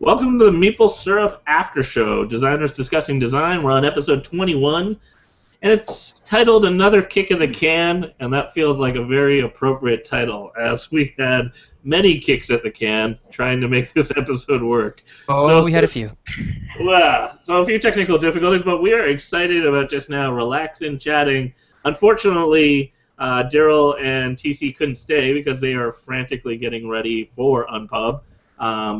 Welcome to the Meeple Syrup Aftershow. Designers discussing design. We're on episode 21, and it's titled "Another Kick in the Can," and that feels like a very appropriate title, as we had many kicks at the can trying to make this episode work. Oh, we had a few. So a few technical difficulties, but we are excited about just now relaxing, chatting. Unfortunately, Daryl and TC couldn't stay because they are frantically getting ready for Unpub,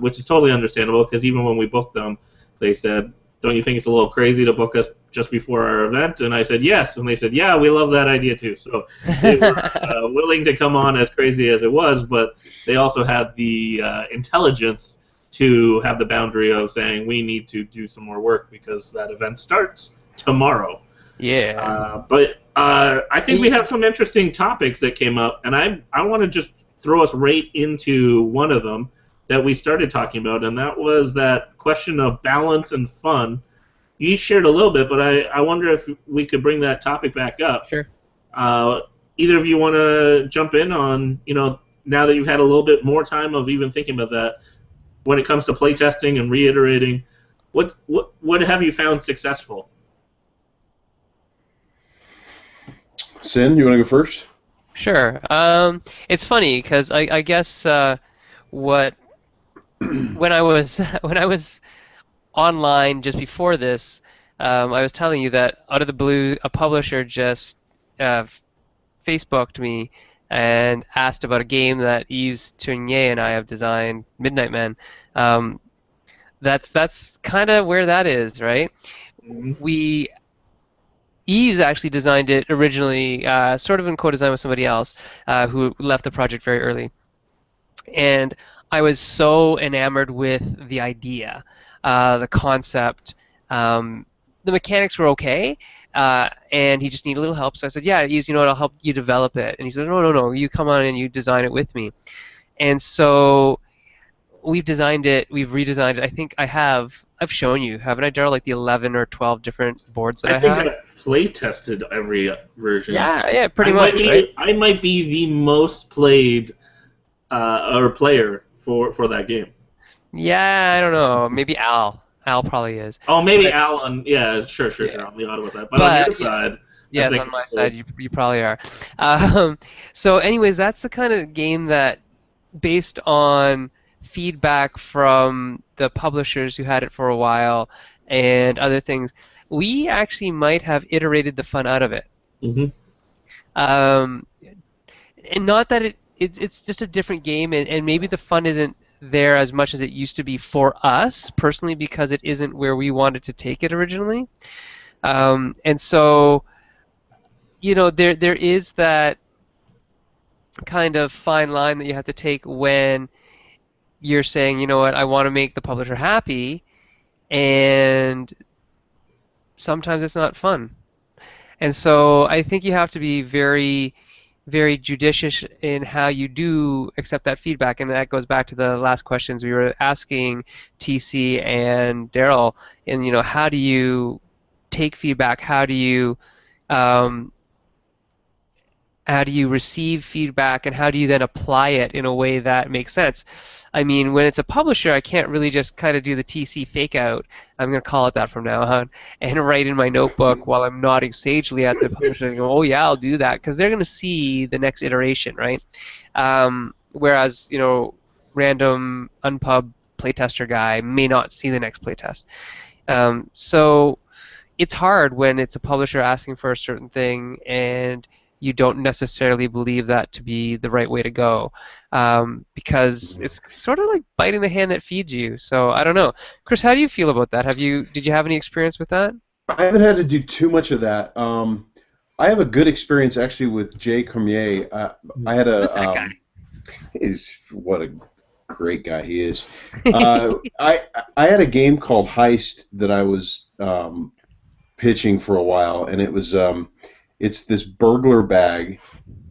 which is totally understandable because even when we booked them, they said, "Don't you think it's a little crazy to book us just before our event?" And I said, "Yes." And they said, "Yeah, we love that idea too." So they were willing to come on as crazy as it was, but they also had the intelligence to have the boundary of saying we need to do some more work because that event starts tomorrow. Yeah. But I think we have some interesting topics that came up, and I want to just throw us right into one of them that we started talking about, and that was that question of balance and fun. You shared a little bit, but I wonder if we could bring that topic back up. Sure. Either of you want to jump in on, now that you've had a little bit more time of even thinking about that, when it comes to playtesting and reiterating, what have you found successful? Sen, you want to go first? Sure. It's funny because I guess what when I was when I was online just before this, I was telling you that out of the blue, a publisher just Facebooked me and asked about a game that Yves Tournier and I have designed, Midnight Man. That's kind of where that is, right? Mm-hmm. Yves actually designed it originally, sort of in co-design with somebody else who left the project very early. And I was so enamored with the idea, the concept. The mechanics were okay, and he just needed a little help. So I said, "Yeah, Yves, you know what? I'll help you develop it." And he said, "No, you come on and you design it with me." And so we've designed it, we've redesigned it. I think I've shown you, haven't I, Daryl, like the 11 or 12 different boards that I I think have? I play tested every version. Yeah, pretty I might much, right? be I might be the most played or player for that game. Yeah, I don't know. Maybe Al. Al probably is. Oh, maybe But Alan. Yeah, sure, yeah, on the Ottawa side. But on your but side, I yes, think on my side, you probably are. So, anyways, that's the kind of game that, based on feedback from the publishers who had it for a while and other things, we actually might have iterated the fun out of it. hmm Um, and not that it's just a different game, and maybe the fun isn't there as much as it used to be for us personally because it isn't where we wanted to take it originally. And so, there is that kind of fine line that you have to take when you're saying, you know what, I want to make the publisher happy, and sometimes it's not fun. And so I think you have to be very, very judicious in how you do accept that feedback, and that goes back to the last questions we were asking TC and Daryl. And how do you take feedback? Um, how do you receive feedback, and how do you then apply it in a way that makes sense? I mean, when it's a publisher, I can't really just kind of do the TC fake out. I'm going to call it that from now on, and write in my notebook while I'm nodding sagely at the publisher and go, "Oh yeah, I'll do that," because they're going to see the next iteration, right? Whereas, random unpub playtester guy may not see the next playtest. So it's hard when it's a publisher asking for a certain thing and you don't necessarily believe that to be the right way to go, because it's sort of like biting the hand that feeds you. So I don't know, Chris, how do you feel about that? Did you have any experience with that? I haven't had to do too much of that. I have a good experience actually with Jay Cormier. I had Who's that guy? what a great guy he is. I had a game called Heist that I was pitching for a while, and it's this burglar bag,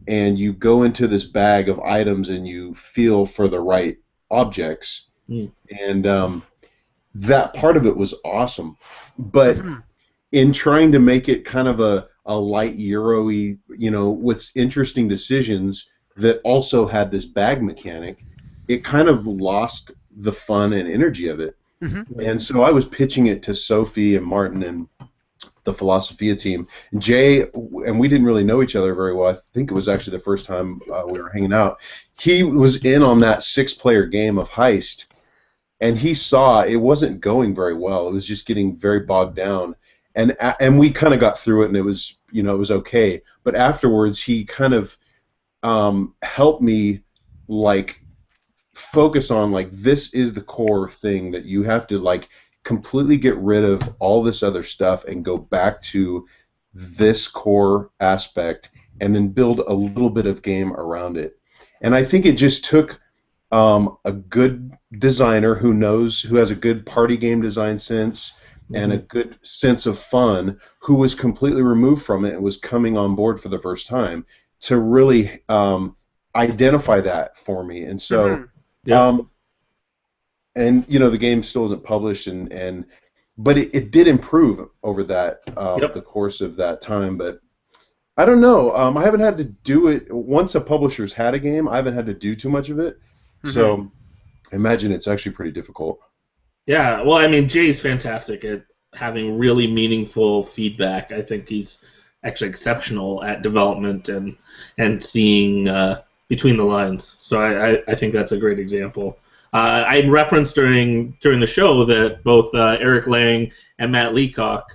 and you go into this bag of items and you feel for the right objects, and that part of it was awesome. But in trying to make it kind of a light Euro-y, with interesting decisions that also had this bag mechanic, it kind of lost the fun and energy of it. Mm-hmm. And so I was pitching it to Sophie and Martin and the Philosophia team. Jay, and we didn't really know each other very well. I think it was actually the first time we were hanging out. He was in on that 6-player game of Heist, and he saw it wasn't going very well. It was just getting very bogged down. And we kind of got through it, and it was it was okay. But afterwards, he kind of helped me like focus on like this is the core thing that you have to like completely get rid of all this other stuff and go back to this core aspect and then build a little bit of game around it. And I think it just took a good designer who has a good party game design sense and a good sense of fun, who was completely removed from it and was coming on board for the first time to really identify that for me. And so, and the game still isn't published, but it did improve over that the course of that time. But I don't know. I haven't had to do it once a publisher's had a game. I haven't had to do too much of it. So I imagine it's actually pretty difficult. Yeah, well, I mean, Jay's fantastic at having really meaningful feedback. I think he's actually exceptional at development and seeing between the lines. So I think that's a great example. I referenced during the show that both Eric Lang and Matt Leacock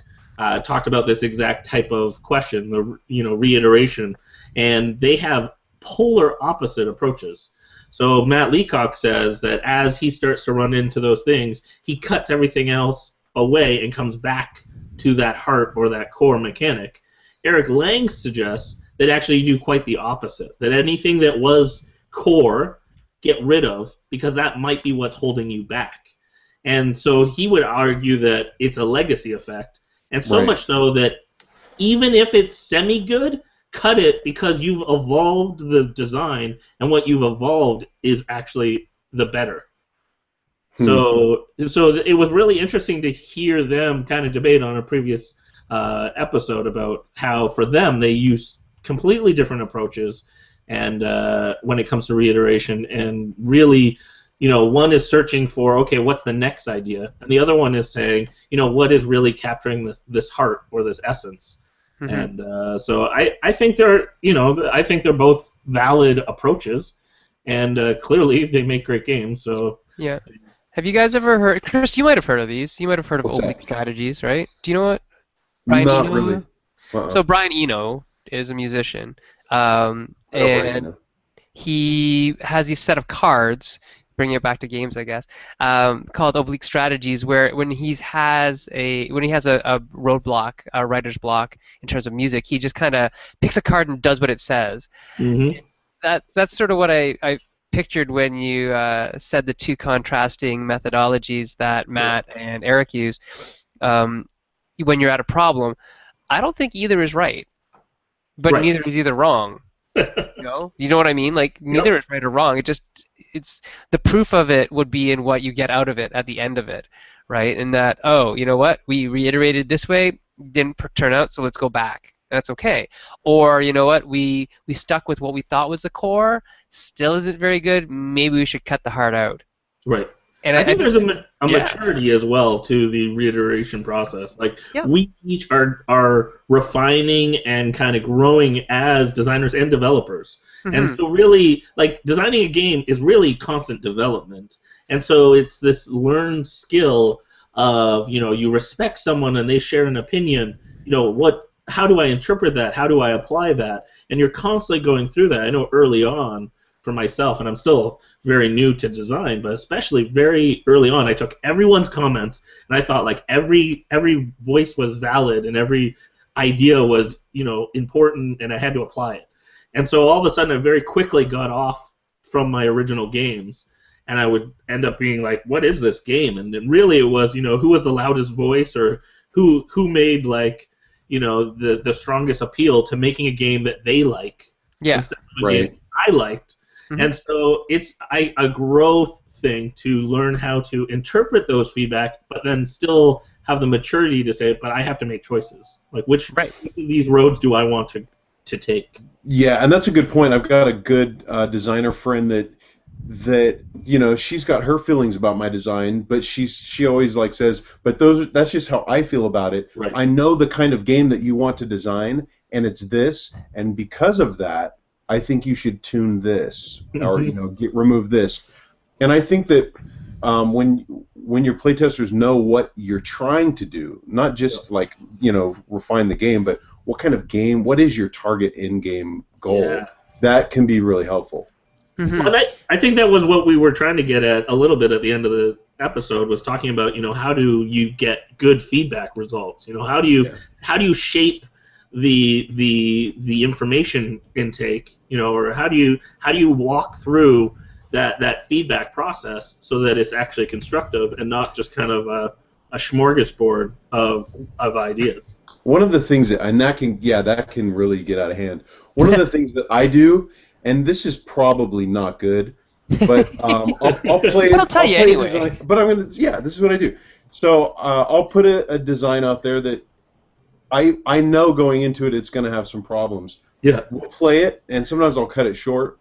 talked about this exact type of question, the reiteration, and they have polar opposite approaches. So Matt Leacock says that as he starts to run into those things, he cuts everything else away and comes back to that heart or that core mechanic. Eric Lang suggests that actually you do quite the opposite, that anything that was core, get rid of, because that might be what's holding you back. And so he would argue that it's a legacy effect, and so much so that even if it's semi-good, cut it because you've evolved the design, and what you've evolved is actually the better. So it was really interesting to hear them kind of debate on a previous episode about how for them they use completely different approaches, and when it comes to reiteration, and really, one is searching for, okay, what's the next idea, and the other one is saying, what is really capturing this heart or this essence. And so I think they're both valid approaches, and clearly they make great games. So yeah, have you guys ever heard, Chris? You might have heard of these. You might have heard of What's Oblique that? Strategies, right? Do you know what Brian Not Eno? really. So Brian Eno is a musician, Brian and Eno. he has these set of cards, bringing it back to games, I guess, called Oblique Strategies, where when he has a roadblock, a writer's block in terms of music, he just kind of picks a card and does what it says. That's sort of what I pictured when you said the two contrasting methodologies that Matt and Eric use when you're at a problem. I don't think either is right, but neither is either wrong. You know what I mean? Like neither is right or wrong. It's the proof of it would be in what you get out of it at the end of it, right? And that, oh, you know what? We reiterated this way, didn't turn out, so let's go back. That's okay. Or you know what? We stuck with what we thought was the core, still isn't very good. Maybe we should cut the heart out. Right. And I think there's a maturity as well to the reiteration process. Like we each are refining and kind of growing as designers and developers. And so really, like, designing a game is really constant development. And so it's this learned skill of, you respect someone and they share an opinion, how do I interpret that? How do I apply that? And you're constantly going through that. I know early on for myself, and I'm still very new to design, but especially very early on, I took everyone's comments and I thought like every voice was valid and every idea was, important, and I had to apply it. And so all of a sudden I very quickly got off from my original games, and I would end up being like, what is this game? And then really it was, who was the loudest voice, or who made like, the strongest appeal to making a game that they like instead of a game I liked. And so it's a growth thing to learn how to interpret those feedback, but then still have the maturity to say, but I have to make choices. Like which of these roads do I want to take? Yeah, and that's a good point. I've got a good designer friend that that she's got her feelings about my design, but she always like says, but that's just how I feel about it. Right. I know the kind of game that you want to design, and it's this, and because of that, I think you should tune this, or remove this. And I think that when your playtesters know what you're trying to do, not just like refine the game, but what kind of game, what is your target in-game goal, that can be really helpful. Mm-hmm. Well, I think that was what we were trying to get at a little bit at the end of the episode, was talking about how do you get good feedback results? How do you shape the information intake? Or how do you walk through that feedback process so that it's actually constructive and not just kind of a smorgasbord of ideas. One of the things that can really get out of hand. One of the things that I do, and this is probably not good, but I'll play. I'll tell you anyway. Design, but this is what I do. So I'll put a design out there that I know going into it it's going to have some problems. Yeah. We'll play it, and sometimes I'll cut it short.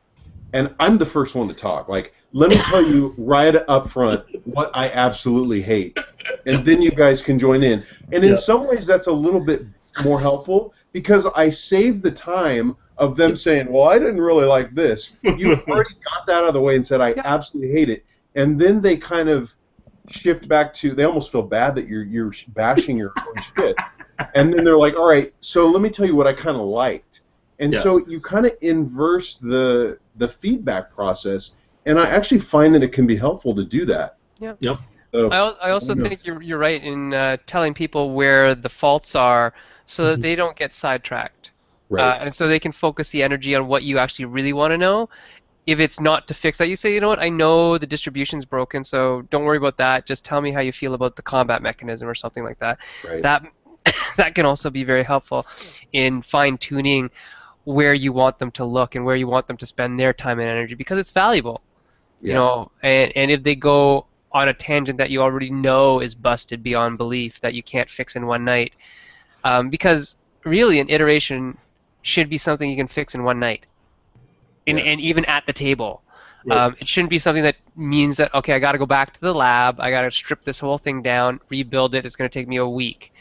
And I'm the first one to talk. Like, let me tell you right up front what I absolutely hate, and then you guys can join in. And in some ways, that's a little bit more helpful because I save the time of them saying, "Well, I didn't really like this." You already got that out of the way and said, "I absolutely hate it," and then they kind of shift back to. They almost feel bad that you're bashing your own shit, and then they're like, "All right, so let me tell you what I kind of liked." And so you kind of inverse the feedback process, and I actually find that it can be helpful to do that. Yeah. Yep. So, I also think you're right in telling people where the faults are so that they don't get sidetracked. Right. And so they can focus the energy on what you actually really want to know. If it's not to fix that, you say, you know what, I know the distribution's broken, so don't worry about that. Just tell me how you feel about the combat mechanism or something like that. Right. That can also be very helpful in fine-tuning where you want them to look and where you want them to spend their time and energy, because it's valuable. And if they go on a tangent that you already know is busted beyond belief, that you can't fix in one night, because really an iteration should be something you can fix in one night, and even at the table. Right. It shouldn't be something that means that, okay, I got to go back to the lab, I got to strip this whole thing down, rebuild it, it's going to take me a week.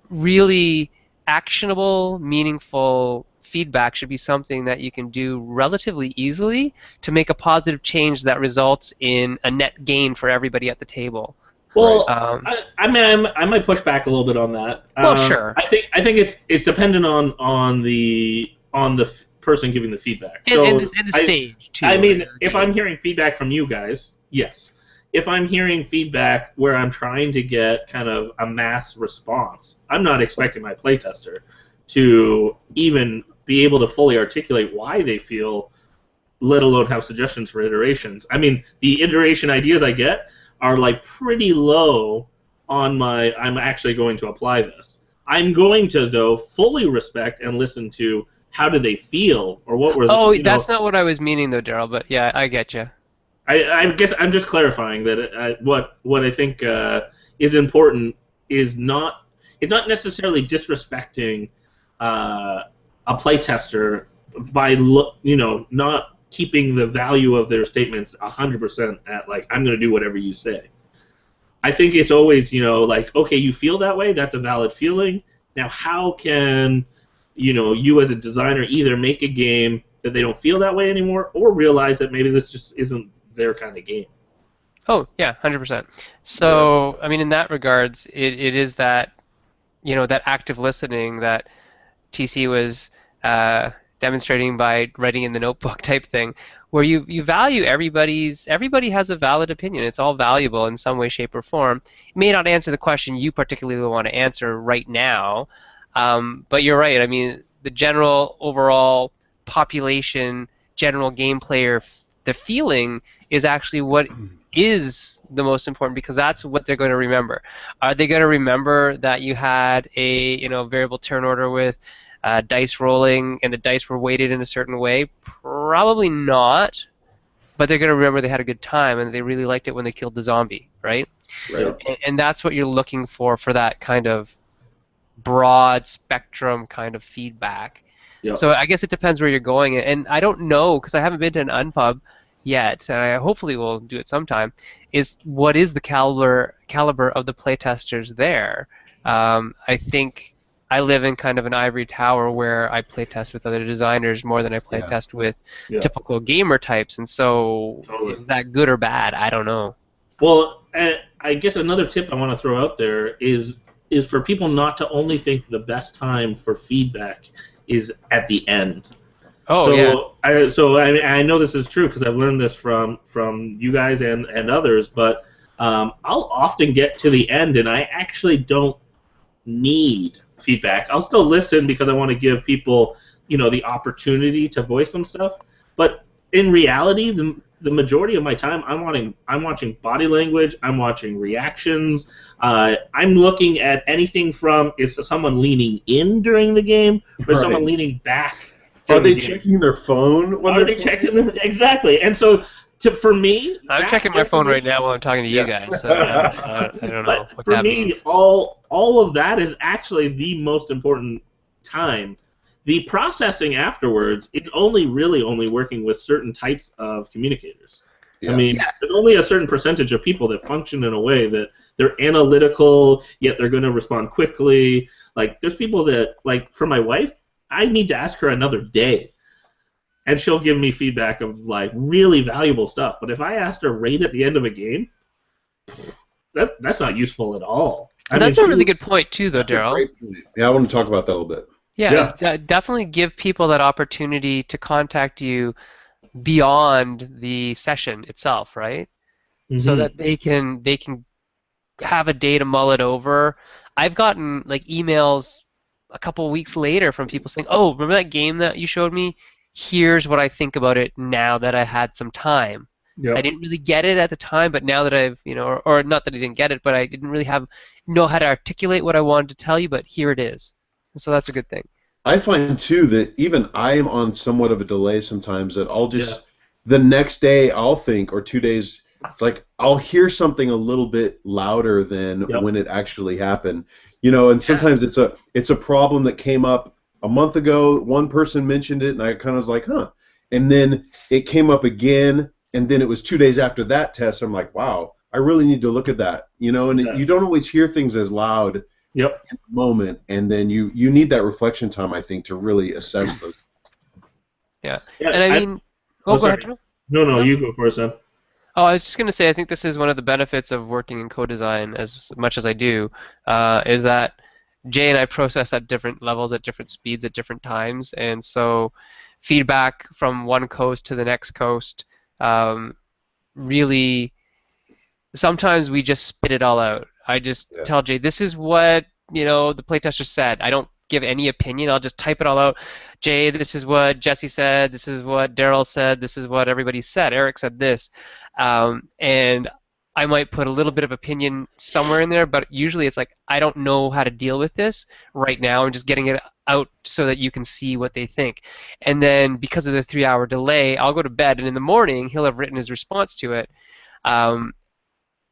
Really actionable, meaningful feedback should be something that you can do relatively easily to make a positive change that results in a net gain for everybody at the table. Well, I might push back a little bit on that. Well, sure. I think it's dependent on the person giving the feedback. And the stage too. I mean, if I'm hearing feedback from you guys, yes. If I'm hearing feedback where I'm trying to get kind of a mass response, I'm not expecting my playtester to even be able to fully articulate why they feel, let alone have suggestions for iterations. I mean, the iteration ideas I get are like pretty low on my, I'm actually going to apply this. I'm going to, though, fully respect and listen to how do they feel, or what were the, that's not what I was meaning, though, Daryl, but yeah, I get you. I guess I'm just clarifying that what I think is important is not necessarily disrespecting a playtester by not keeping the value of their statements 100% at like I'm going to do whatever you say. I think it's always like, okay, you feel that way, that's a valid feeling. Now how can you as a designer either make a game that they don't feel that way anymore, or realize that maybe this just isn't their kind of game. Oh yeah, 100%. So I mean, in that regards, it is that that active listening that TC was demonstrating by writing in the notebook type thing, where you value everybody has a valid opinion. It's all valuable in some way, shape, or form. It may not answer the question you particularly want to answer right now, but you're right. I mean, the general overall population, general game player, the feeling is actually what is the most important, because that's what they're going to remember. Are they going to remember that you had a variable turn order with dice rolling and the dice were weighted in a certain way? Probably not, but they're going to remember they had a good time and they really liked it when they killed the zombie, right? Right. And that's what you're looking for that kind of broad spectrum kind of feedback. Yep. So I guess it depends where you're going, and I don't know, because I haven't been to an unpub, yet, and I hopefully will do it sometime, is what is the caliber of the playtesters there. I think I live in kind of an ivory tower where I playtest with other designers more than I Yeah. playtest with Yeah, typical gamer types, and so totally. is that good or bad? I don't know. Well, I guess another tip I want to throw out there is for people not to only think the best time for feedback is at the end. Oh yeah. So I know this is true because I've learned this from you guys and others, but I'll often get to the end and I actually don't need feedback. I'll still listen because I want to give people, the opportunity to voice some stuff. But in reality, the majority of my time, I'm watching body language. I'm watching reactions. I'm looking at anything from is someone leaning in during the game or is someone Right. leaning back. Are during they the game? checking their phone when Are they're they playing? checking them? Exactly. And so, for me, I'm that checking my phone right information- now while I'm talking to you Yeah. guys, so I don't know But what for that me, means. all of that is actually the most important time. The processing afterwards, it's only working with certain types of communicators. I Yeah. mean, Yeah. there's only a certain percentage of people that function in a way that they're analytical, yet they're going to respond quickly. Like, there's people that, like, for my wife, I need to ask her another day and she'll give me feedback of like really valuable stuff. But if I asked her right at the end of a game, that's not useful at all. But that's a really good point too, though, That's a Daryl. great point. Yeah, I want to talk about that a little bit. Yeah, Yeah. definitely give people that opportunity to contact you beyond the session itself, right? So that they can have a day to mull it over. I've gotten like emails a couple weeks later from people saying, "Oh, remember that game that you showed me? Here's what I think about it now that I had some time. I Yep. didn't really get it at the time, but now that I've, or not that I didn't get it, but I didn't really know how to articulate what I wanted to tell you, but here it is." And so that's a good thing. I find too that even I am on somewhat of a delay sometimes. That I'll just Yeah. the next day I'll think, or 2 days. It's like I'll hear something a little bit louder than Yep. when it actually happened. And sometimes it's a problem that came up a month ago. One person mentioned it, and I kind of was like, huh. And then it came up again, and then it was 2 days after that test. I'm like, wow, I really need to look at that. And Yeah. you don't always hear things as loud Yep. in the moment, and then you need that reflection time, I think, to really assess those. Yeah. Yeah, And I mean, go sorry. ahead, Joe. No, you go first, Sam. Oh, I was just going to say, I think this is one of the benefits of working in co-design as much as I do, is that Jay and I process at different levels, at different speeds, at different times, and so feedback from one coast to the next coast, really, sometimes we just spit it all out. I just tell Jay, this is what, the playtester said. I don't give any opinion. I'll just type it all out. Jay, this is what Jesse said. This is what Daryl said. This is what everybody said. Eric said this. And I might put a little bit of opinion somewhere in there, but usually it's like, I don't know how to deal with this right now. I'm just getting it out so that you can see what they think. And then because of the 3-hour delay, I'll go to bed, and in the morning, he'll have written his response to it.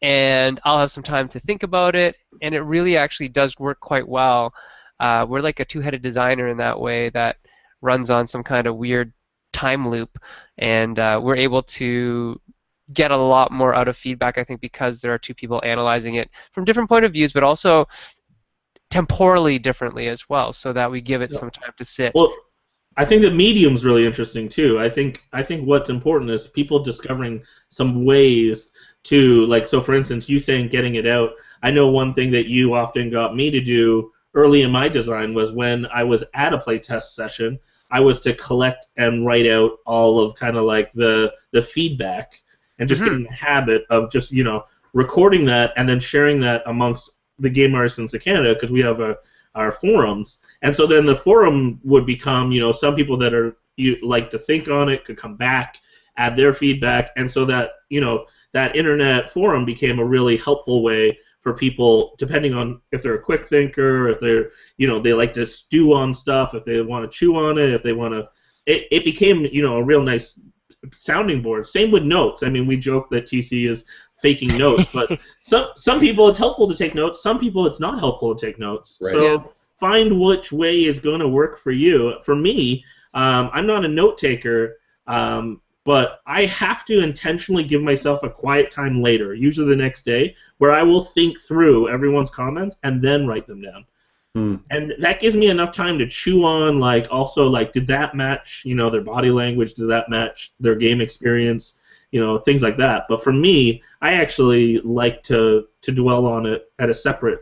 And I'll have some time to think about it, and it really actually does work quite well. We're like a two-headed designer in that way that runs on some kind of weird time loop, and we're able to get a lot more out of feedback, I think, because there are two people analyzing it from different point of views, but also temporally differently as well, so that we give it some time to sit. Well, I think the medium's really interesting too. I think what's important is people discovering some ways to, like, so for instance, you saying getting it out. I know one thing that you often got me to do early in my design was when I was at a playtest session, I was to collect and write out all of kind of like the feedback and just get in the habit of just, recording that and then sharing that amongst the game artists in Canada, because we have our forums. And so then the forum would become, some people that you like to think on it could come back, add their feedback, and so that, that internet forum became a really helpful way for people, depending on if they're a quick thinker, if they're, they like to stew on stuff, if they want to chew on it, if they want to, it became, a real nice sounding board. Same with notes. I mean, we joke that TC is faking notes, but some people it's helpful to take notes. Some people it's not helpful to take notes. Right. So find which way is going to work for you. For me, I'm not a note taker, but I have to intentionally give myself a quiet time later, usually the next day, where I will think through everyone's comments and then write them down. And that gives me enough time to chew on, like, also, like, did that match, their body language? Did that match their game experience? Things like that. But for me, I actually like to dwell on it at a separate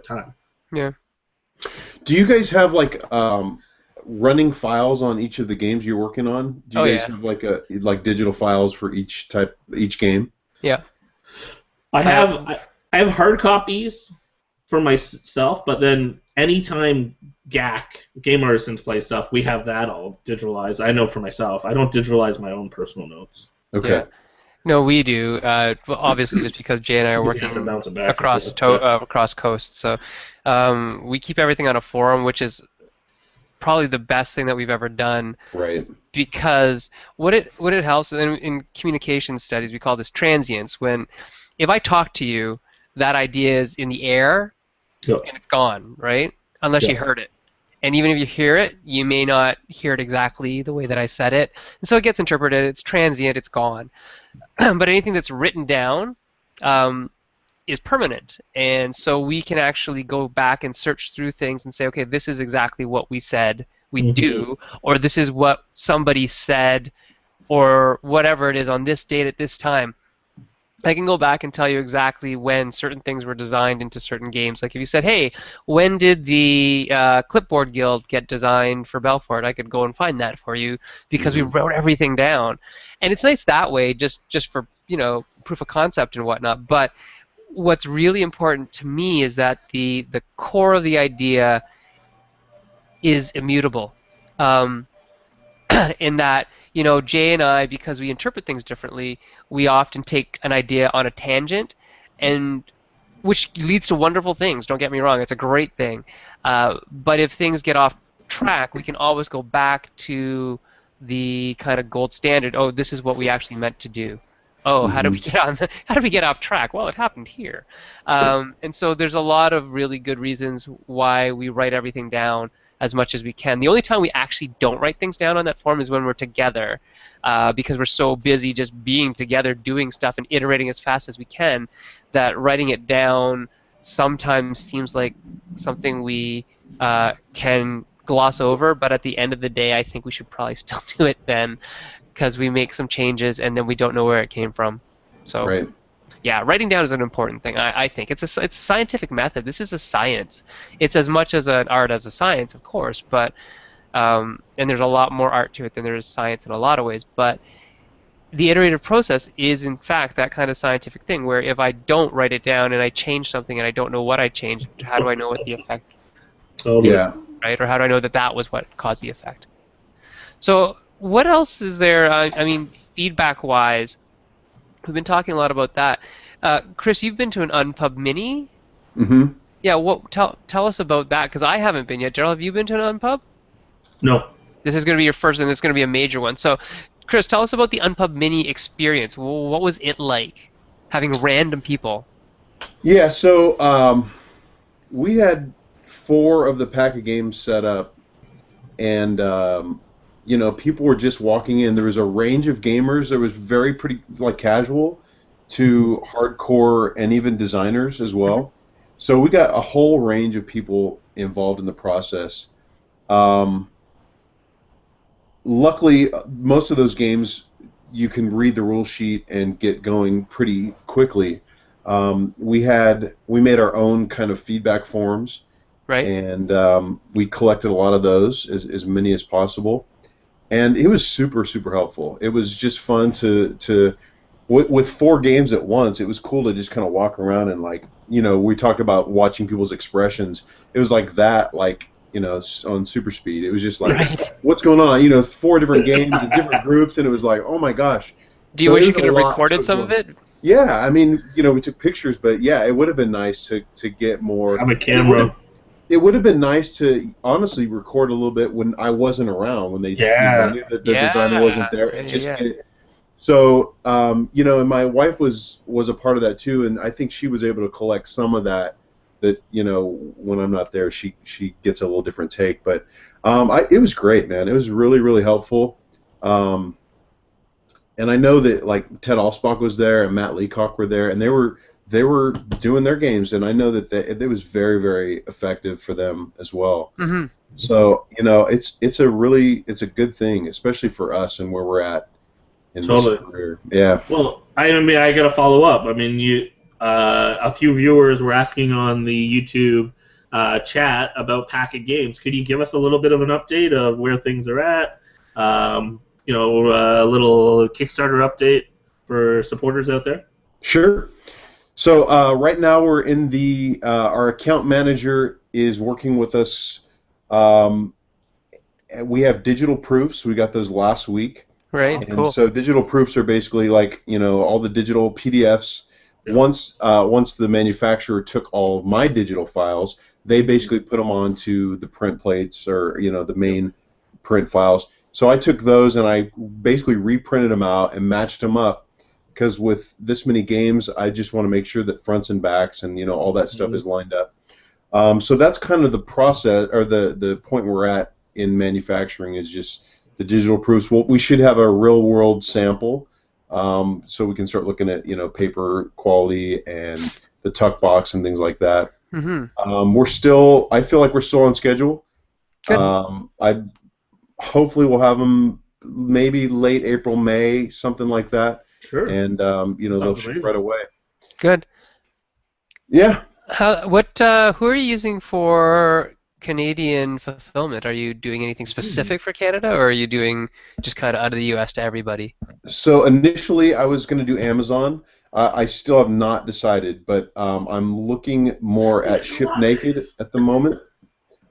time. Yeah. Do you guys have like running files on each of the games you're working on? Do you guys have like digital files for each game? Yeah. I have hard copies for myself, but then anytime GAC, Game Artisans play stuff, we have that all digitalized. I know for myself. I don't digitalize my own personal notes. Okay. Yeah. No, we do. Well, obviously, just because Jay and I are working across coast, so we keep everything on a forum, which is probably the best thing that we've ever done. Right. Because what it helps in communication studies, we call this transience. When if I talk to you, that idea is in the air and it's gone, right? Unless you heard it. And even if you hear it, you may not hear it exactly the way that I said it. And so it gets interpreted. It's transient. It's gone. But anything that's written down is permanent. And so we can actually go back and search through things and say, okay, this is exactly what we said we do, or this is what somebody said, or whatever it is on this date at this time. I can go back and tell you exactly when certain things were designed into certain games. Like if you said, hey, when did the Clipboard Guild get designed for Belfort? I could go and find that for you because we wrote everything down. And it's nice that way, just for proof of concept and whatnot. But what's really important to me is that the core of the idea is immutable. In that, Jay and I, because we interpret things differently, we often take an idea on a tangent, and which leads to wonderful things. Don't get me wrong; it's a great thing. But if things get off track, we can always go back to the kind of gold standard. Oh, this is what we actually meant to do. Oh, how did we get off track? Well, it happened here. And so there's a lot of really good reasons why we write everything down as much as we can. The only time we actually don't write things down on that form is when we're together, because we're so busy just being together, doing stuff, and iterating as fast as we can, that writing it down sometimes seems like something we can gloss over, but at the end of the day, I think we should probably still do it then, because we make some changes and then we don't know where it came from. So. Right. Yeah, writing down is an important thing. I think it's a scientific method. This is a science. It's as much as an art as a science, of course, but and there's a lot more art to it than there is science in a lot of ways. But the iterative process is, in fact, that kind of scientific thing where if I don't write it down and I change something and I don't know what I changed, how do I know what the effect? Yeah. Right, or how do I know that that was what caused the effect? So what else is there? I mean, feedback-wise. We've been talking a lot about that. Chris, you've been to an Unpub Mini? Mm-hmm. Yeah, tell us about that, because I haven't been yet. Daryl, have you been to an Unpub? No. This is going to be your first, and it's going to be a major one. So, Chris, tell us about the Unpub Mini experience. What was it like, having random people? Yeah, so we had 4 of the pack of games set up, and people were just walking in. There was a range of gamers. There was pretty casual to hardcore and even designers as well. So we got a whole range of people involved in the process. Luckily, most of those games you can read the rule sheet and get going pretty quickly. We made our own kind of feedback forms, right? And we collected a lot of those, as many as possible. And it was super, super helpful. It was just fun with 4 games at once, it was cool to just kind of walk around and we talked about watching people's expressions. It was like that, on super speed. It was just like, right. What's going on? 4 different games in different groups, and it was like, oh my gosh. Do you wish you could have recorded some of it? Yeah, I mean, we took pictures, but yeah, it would have been nice to get more. Have a camera. It would have been nice to honestly record a little bit when I wasn't around, when they knew that the designer wasn't there. So, and my wife was a part of that too, and I think she was able to collect some of that. That when I'm not there, she gets a little different take. But it was great, man. It was really, really helpful. and I know that like Ted Alspach was there and Matt Leacock were there, and they were doing their games, and I know that it was very, very effective for them as well. Mm-hmm. So it's a good thing, especially for us and where we're at in this Totally. career. Yeah. Well, I mean, I got to follow up. I mean, a few viewers were asking on the YouTube chat about Packet Games. Could you give us a little bit of an update of where things are at? A little Kickstarter update for supporters out there. Sure. So right now we're in our account manager is working with us. We have digital proofs. We got those last week. Right. And Cool. so digital proofs are basically like, all the digital PDFs. Yeah. Once the manufacturer took all of my digital files, they basically put them onto the print plates or, the main print files. So I took those and I basically reprinted them out and matched them up, because with this many games, I just want to make sure that fronts and backs and, all that stuff is lined up. So that's kind of the process, or the point we're at in manufacturing, is just the digital proofs. We should have a real-world sample, so we can start looking at paper quality and the tuck box and things like that. Mm-hmm. I feel like we're still on schedule. Good. Hopefully we'll have them maybe late April, May, something like that. Sure. And they'll ship right away. Good. Yeah. Who are you using for Canadian fulfillment? Are you doing anything specific for Canada, or are you doing just kind of out of the U.S. to everybody? So initially, I was going to do Amazon. I still have not decided, but I'm looking more at Ship Naked at the moment.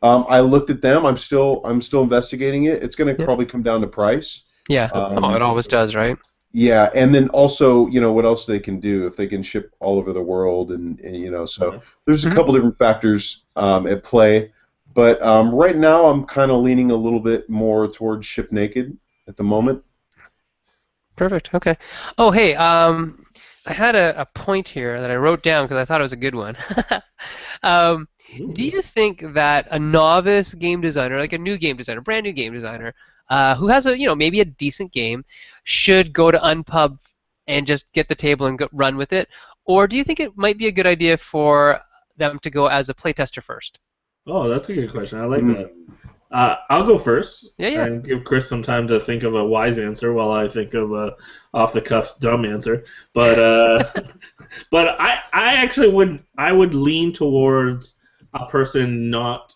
I looked at them. I'm still investigating it. It's going to probably come down to price. Yeah. It always does, right? Yeah, and then also, what else they can do if they can ship all over the world, and so there's a couple different factors at play. But right now, I'm kind of leaning a little bit more towards Ship Naked at the moment. Perfect. Okay. Oh, hey. I had a point here that I wrote down because I thought it was a good one. Do you think that a novice game designer, like a new game designer, brand new game designer, who has maybe a decent game, should go to Unpub and just get the table and run with it, or do you think it might be a good idea for them to go as a playtester first? Oh, that's a good question. I like that. I'll go first. Yeah. And give Chris some time to think of a wise answer while I think of a off-the-cuff dumb answer. But but I actually would lean towards a person not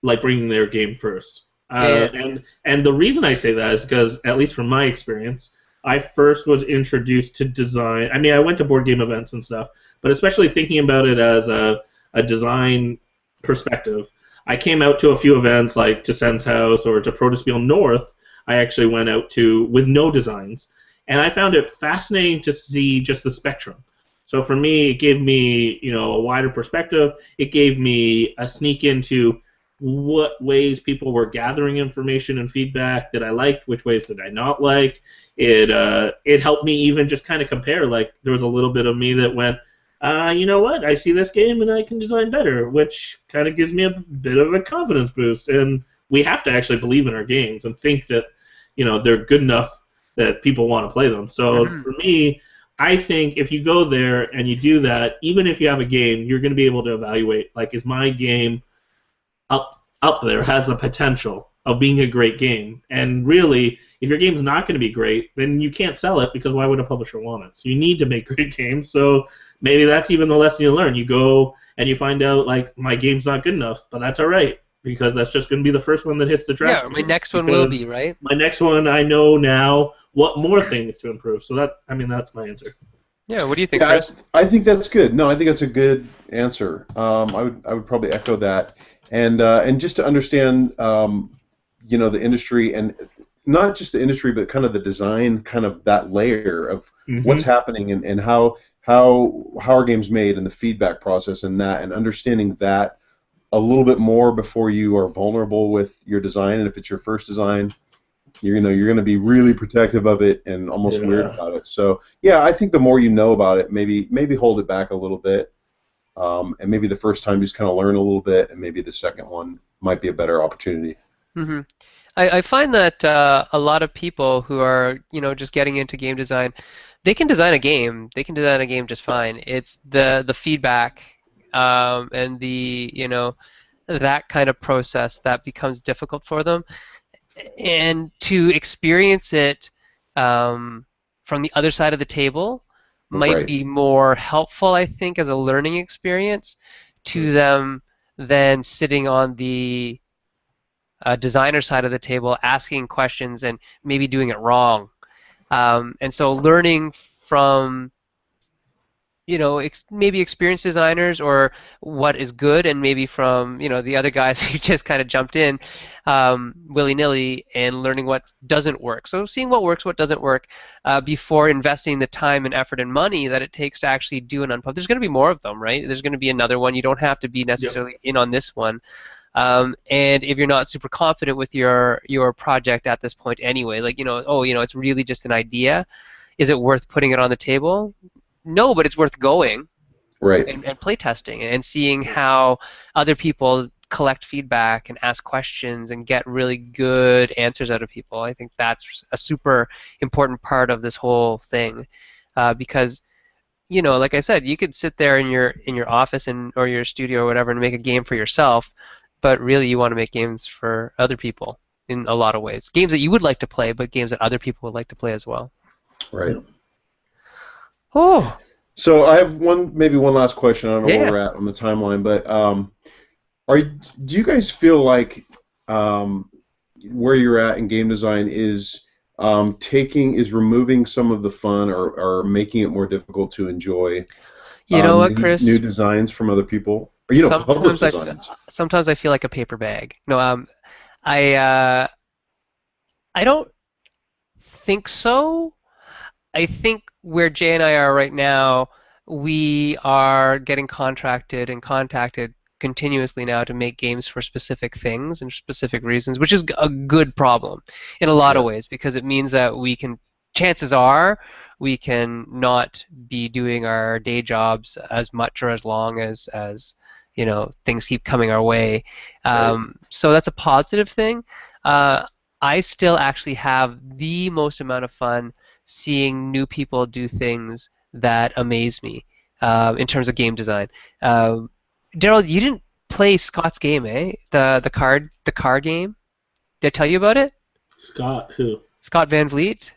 like bringing their game first. And the reason I say that is because, at least from my experience, I first was introduced to design. I mean, I went to board game events and stuff, but especially thinking about it as a design perspective, I came out to a few events like to Sen's House or to Protospiel North. I actually went out to with no designs, and I found it fascinating to see just the spectrum. So for me, it gave me a wider perspective. It gave me a sneak into what ways people were gathering information and feedback that I liked, which ways did I not like. It helped me even just kind of compare. Like, there was a little bit of me that went, you know what, I see this game and I can design better, which kind of gives me a bit of a confidence boost. And we have to actually believe in our games and think that they're good enough that people want to play them. So for me, I think if you go there and you do that, even if you have a game, you're going to be able to evaluate, like, is my game up there, has the potential of being a great game? And really, if your game's not going to be great, then you can't sell it, because why would a publisher want it? So you need to make great games. So maybe that's even the lesson you learn. You go and you find out, like, my game's not good enough, but that's all right, because that's just going to be the first one that hits the trash. Yeah, my next one will be, right? My next one, I know now what more things to improve. So that's my answer. Yeah, what do you think, Chris? I think that's good. No, I think that's a good answer. I would probably echo that. And just to understand, the industry, and not just the industry, but kind of the design, kind of that layer of what's happening and how our game's made and the feedback process and understanding that a little bit more before you are vulnerable with your design. And if it's your first design, you're going to be really protective of it and almost weird about it. So yeah, I think the more you know about it, maybe hold it back a little bit. And maybe the first time just kind of learn a little bit, and maybe the second one might be a better opportunity. I find that a lot of people who are, just getting into game design, they can design a game. They can design a game just fine. It's the feedback and that kind of process that becomes difficult for them. And to experience it from the other side of the table might Right. be more helpful, I think, as a learning experience to them than sitting on the designer side of the table, asking questions and maybe doing it wrong. And so learning from maybe experienced designers or what is good, and maybe from the other guys who just kind of jumped in willy-nilly and learning what doesn't work. So seeing what works, what doesn't work, before investing the time and effort and money that it takes to actually do an unpub. There's going to be more of them, right? There's going to be another one. You don't have to be necessarily in on this one. And if you're not super confident with your project at this point anyway, like it's really just an idea, is it worth putting it on the table? No, but it's worth going Right. and play testing and seeing how other people collect feedback and ask questions and get really good answers out of people. I think that's a super important part of this whole thing, because like I said, you could sit there in your office or your studio or whatever and make a game for yourself, but really you want to make games for other people in a lot of ways. Games that you would like to play, but games that other people would like to play as well. Right. Oh. So I have maybe one last question. I don't know Yeah. where we're at on the timeline, but do you guys feel like where you're at in game design is removing some of the fun or making it more difficult to enjoy? You know what, Chris? New designs from other people, or published designs. Sometimes I feel like a paper bag. No, I don't think so. I think where Jay and I are right now, we are getting contracted and contacted continuously now to make games for specific things and specific reasons, which is a good problem in a lot of ways, because it means that chances are we can not be doing our day jobs as much or as long as things keep coming our way. So that's a positive thing. I still actually have the most amount of fun seeing new people do things that amaze me in terms of game design. Daryl, you didn't play Scott's game, eh? The card game. Did I tell you about it? Scott, who? Scott Van Vliet.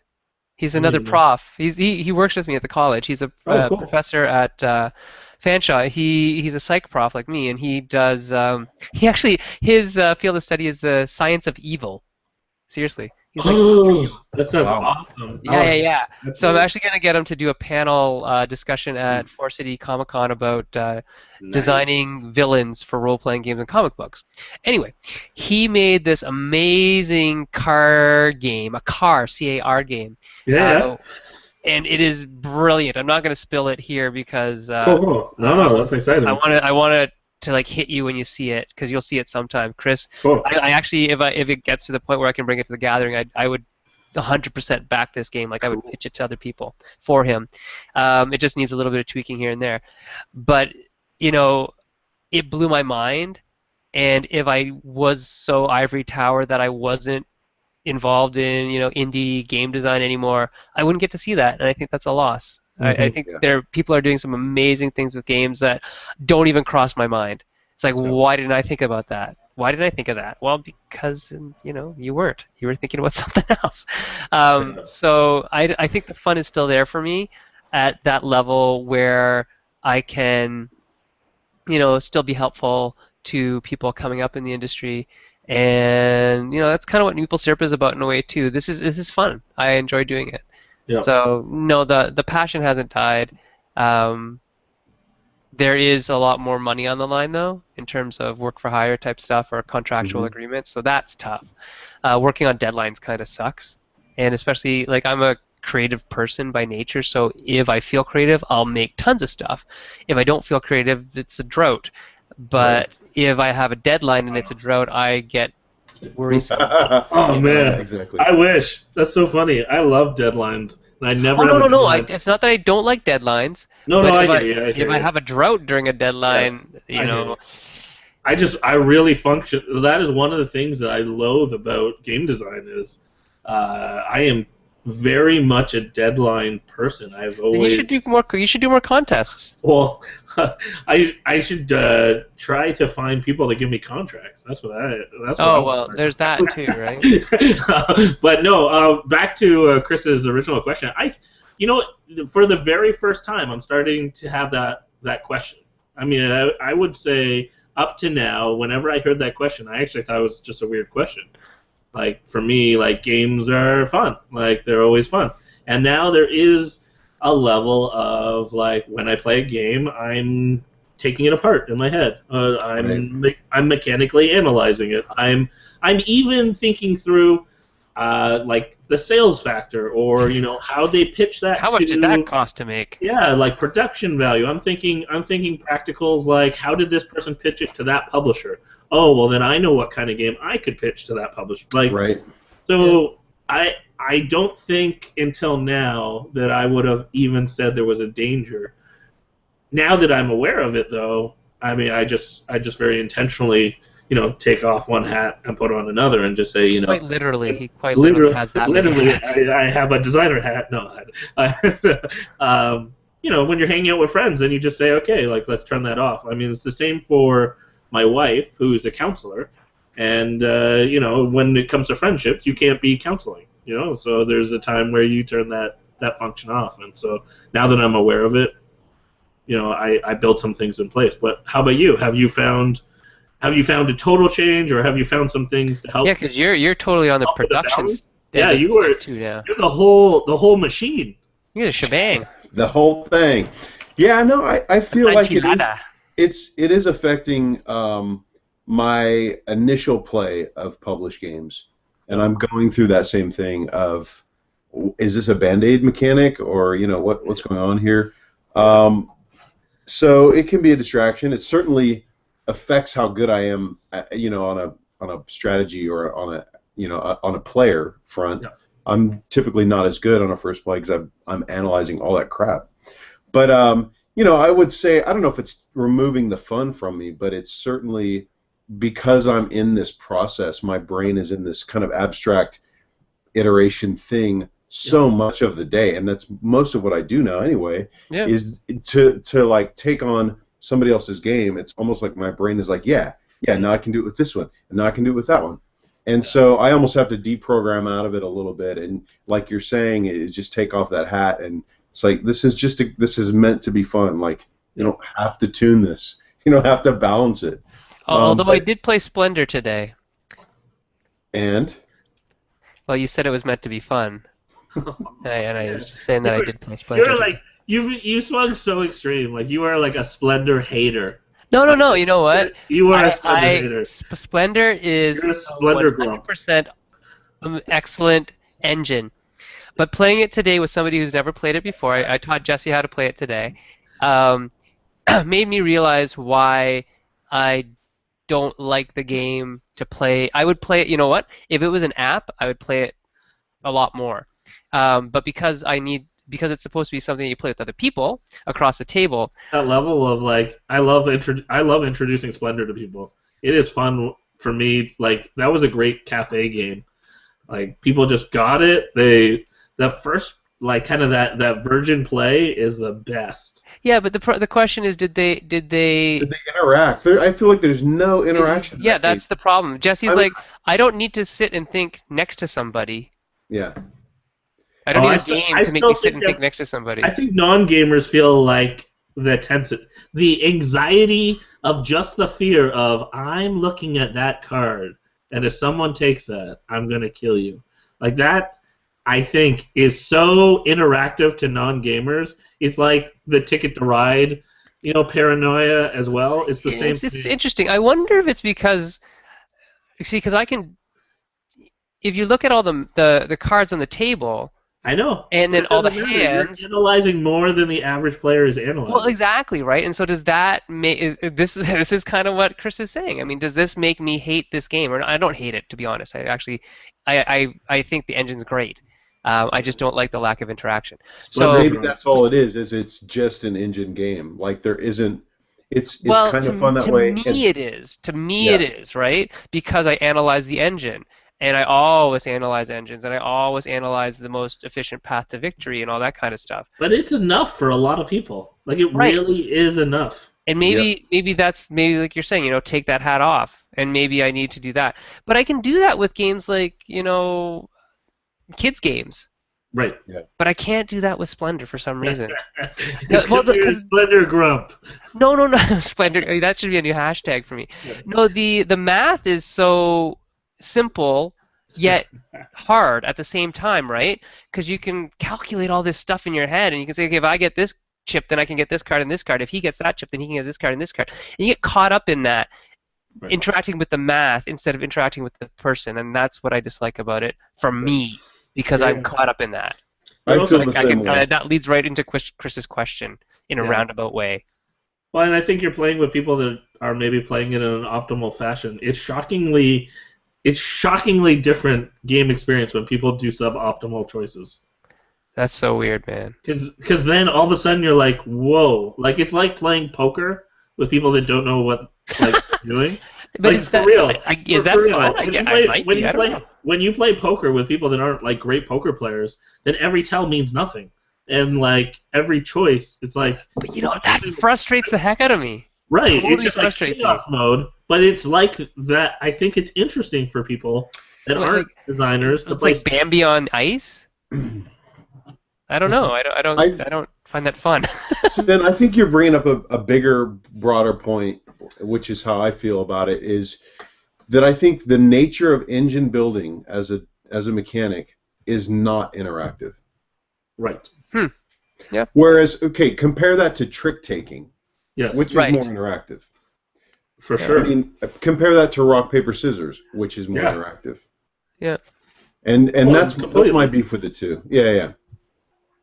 He's another prof. He works with me at the college. He's a cool. professor at Fanshawe. He's a psych prof like me, and he does. His field of study is the science of evil. Seriously. He's like, that sounds awesome. Yeah. So I'm actually going to get him to do a panel discussion at Forest City Comic Con about designing villains for role-playing games and comic books. Anyway, he made this amazing car game, a C-A-R game. Yeah. And it is brilliant. I'm not going to spill it here because cool. No, that's exciting. I want to like hit you when you see it, because you'll see it sometime, Chris. Cool. I actually, if it gets to the point where I can bring it to the gathering, I would 100% back this game. Like I would pitch it to other people for him. It just needs a little bit of tweaking here and there, but it blew my mind. And if I was so ivory tower that I wasn't involved in indie game design anymore, I wouldn't get to see that, and I think that's a loss. I think people are doing some amazing things with games that don't even cross my mind. It's like, why didn't I think about that? Why didn't I think of that? Well, because you weren't. You were thinking about something else. So I think the fun is still there for me at that level where I can still be helpful to people coming up in the industry. And that's kind of what Meeple Syrup is about in a way too. This is fun. I enjoy doing it. Yeah. So no, the passion hasn't died. There is a lot more money on the line though, in terms of work for hire type stuff or contractual agreements. So that's tough. Working on deadlines kind of sucks, and especially like I'm a creative person by nature. So if I feel creative, I'll make tons of stuff. If I don't feel creative, it's a drought. But if I have a deadline and it's a drought, I get worrisome. Oh man, exactly. I wish. That's so funny. I love deadlines, and I never. No. It's not that I don't like deadlines. No, but I if hear you. If I have a drought during a deadline, I I really function. That is one of the things that I loathe about game design is I am very much a deadline person. I've Then you always should do more. You should do more contests. well, I should try to find people to give me contracts. That's what I. That's what I Oh want well, to there's that too, right? But no, back to Chris's original question. For the very first time, I'm starting to have that question. I mean, I would say up to now, whenever I heard that question, I actually thought it was just a weird question. Like for me, like games are fun. Like they're always fun. And now there is a level of like when I play a game, I'm taking it apart in my head. I'm mechanically analyzing it. I'm even thinking through like the sales factor or how they pitch that. How much did that cost to make? Yeah, like production value. I'm thinking practicals like how did this person pitch it to that publisher? Oh, well then I know what kind of game I could pitch to that publisher. Like Right. So I don't think until now that I would have even said there was a danger. Now that I'm aware of it though, I mean I just very intentionally, take off one hat and put on another and just say, Quite literally, he quite literally has that many hats. I have a designer hat. No, when you're hanging out with friends, then you just say, okay, like let's turn that off. I mean, it's the same for my wife, who's a counselor, and when it comes to friendships, you can't be counseling. So there's a time where you turn that function off, and so now that I'm aware of it, I build some things in place. But how about you? Have you found a total change, or have you found some things to help? Yeah, because you're totally on the production. Yeah, you were. Too now. You're the whole machine. You're the shebang. The whole thing. Yeah, no, I feel like it is affecting my initial play of published games, and I'm going through that same thing of, is this a Band-Aid mechanic, or what's going on here? So it can be a distraction. It certainly affects how good I am, on a strategy or on a player front. Yeah. I'm typically not as good on a first play because I'm analyzing all that crap. But I would say, I don't know if it's removing the fun from me, but it's certainly because I'm in this process. My brain is in this kind of abstract iteration thing so much of the day, and that's most of what I do now anyway. Yeah. Is to like take on somebody else's game. It's almost like my brain is like, yeah, now I can do it with this one, and now I can do it with that one. And so I almost have to deprogram out of it a little bit, and like you're saying, is just take off that hat, and it's like this is meant to be fun. Like you don't have to tune this, you don't have to balance it. Although I did play Splendor today. And? Well, you said it was meant to be fun, and I was saying that I did play Splendor. You're like you swung so extreme, like you are like a Splendor hater. No. You know what? You are a Splendor hater. Splendor is You're a Splendor 100% excellent engine. But playing it today with somebody who's never played it before, I taught Jesse how to play it today, made me realize why I don't like the game to play. I would play it, you know what? If it was an app, I would play it a lot more. But because it's supposed to be something you play with other people across the table. That level of like, I love introducing Splendor to people. It is fun for me. Like that was a great cafe game. Like people just got it. The first like kind of that virgin play is the best. Yeah, but the question is, did they interact? I feel like there's no interaction. Yeah, that's the problem. Jesse's like, I don't need to sit and think next to somebody. Yeah. I don't need a game to make me sit and think next to somebody. I think non-gamers feel like the anxiety of just the fear of I'm looking at that card, and if someone takes that, I'm gonna kill you. Like that, I think, is so interactive to non-gamers. It's like the Ticket to Ride, paranoia as well. It's the same. It's interesting. I wonder if it's because I can. If you look at all the cards on the table. I know. And then all the hands. You're analyzing more than the average player is analyzing. Well, exactly, right? And so does that make this is kind of what Chris is saying. I mean, does this make me hate this game? Or I don't hate it, to be honest. I think the engine's great. I just don't like the lack of interaction. So maybe that's all it is it's just an engine game. Like there isn't It's Well, kind of fun that to way. me it is. To me Yeah. it is, right? Because I analyze the engine. And I always analyze engines, and I always analyze the most efficient path to victory and all that kind of stuff. But it's enough for a lot of people. Like, it Right. really is enough. And maybe that's maybe like you're saying, take that hat off, and maybe I need to do that. But I can do that with games like, kids games. Right. Yeah. But I can't do that with Splendor for some reason. It's Well, you're a because Splendor grump. no, Splendor. That should be a new hashtag for me. Yeah. No, the math is so simple yet hard at the same time, right? Because you can calculate all this stuff in your head, and you can say, okay, if I get this chip, then I can get this card and this card. If he gets that chip, then he can get this card and this card. And you get caught up in that, Right. interacting with the math instead of interacting with the person, and that's what I dislike about it for me, because I'm caught up in that. I feel also, the same way. That leads right into Chris's question in a roundabout way. Well, and I think you're playing with people that are maybe playing it in an optimal fashion. It's shockingly different game experience when people do suboptimal choices. That's so weird, man. Because then all of a sudden you're like, whoa. Like, it's like playing poker with people that don't know what they're doing. But like, is for that real. Is that fun? When you play poker with people that aren't like great poker players, then every tell means nothing. And like every choice, it's like. But that frustrates the heck out of me. Right, Totally it's just like frustrates chaos mode, but it's like that. I think it's interesting for people that aren't designers to play. Like Bambi on ice. I don't know. I don't find that fun. So then I think you're bringing up a bigger, broader point, which is how I feel about it, is that I think the nature of engine building as a mechanic is not interactive. Right. Yeah. Whereas, okay, compare that to trick taking. Yes. Which is more interactive. For sure. I mean, compare that to rock, paper, scissors, which is more interactive. Yeah. And that's completely. my beef with it too. Yeah.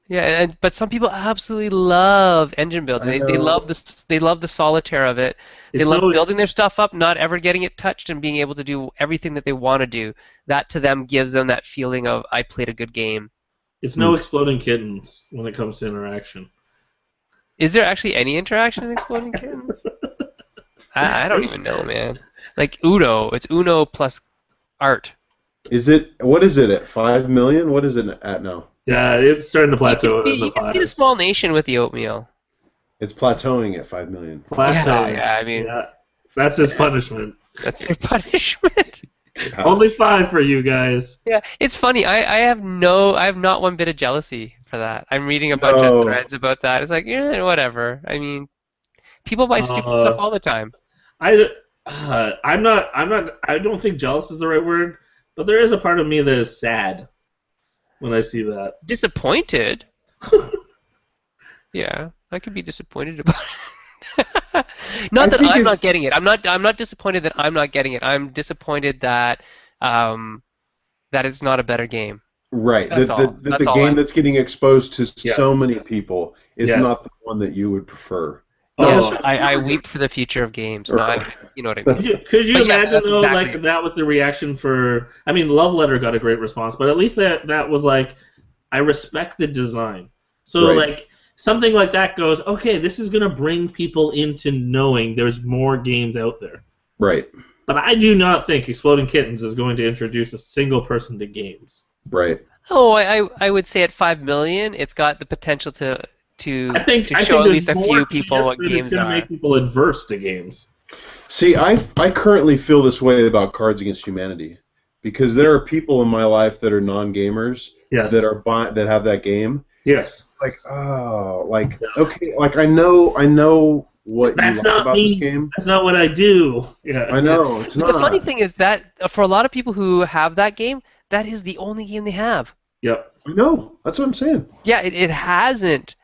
Yeah, but some people absolutely love engine building. They love the solitaire of it. They love building their stuff up, not ever getting it touched, and being able to do everything that they want to do. That to them gives them that feeling of I played a good game. It's no exploding kittens when it comes to interaction. Is there actually any interaction in Exploding Kittens? I don't even know, man. Like Uno, it's Uno plus art. What is it at 5 million? What is it at now? Yeah, it's starting to plateau. You can feed a small nation with the oatmeal. It's plateauing at 5 million. Yeah, I mean, that's his punishment. That's their punishment. Only 5 for you guys. Yeah, it's funny. I have not one bit of jealousy for that. I'm reading a bunch of threads about that. It's like, whatever. I mean, people buy stupid stuff all the time. I don't think jealous is the right word, but there is a part of me that is sad when I see that. Disappointed. Yeah, I could be disappointed about it. Not that I'm not getting it. I'm not disappointed that I'm not getting it. I'm disappointed that that it's not a better game. Right. That's The game that's getting exposed to so many people is not the one that you would prefer. Yes, I weep for the future of games. No, you know what I mean. Could you imagine though, like that was the reaction for? I mean, Love Letter got a great response, but at least that was like, I respect the design. So like something like that goes, okay, this is gonna bring people into knowing there's more games out there. Right. But I do not think Exploding Kittens is going to introduce a single person to games. Right. Oh, I would say at 5 million, it's got the potential to show at least a few people what games it's going to make people adverse to games. See, I currently feel this way about Cards Against Humanity because there are people in my life that are non-gamers that have that game. Yes. Like, okay, like I know what you like about this game. That's not what I do. Yeah. I know, it's not. The funny thing is that for a lot of people who have that game, that is the only game they have. Yep. I know. That's what I'm saying. Yeah, it hasn't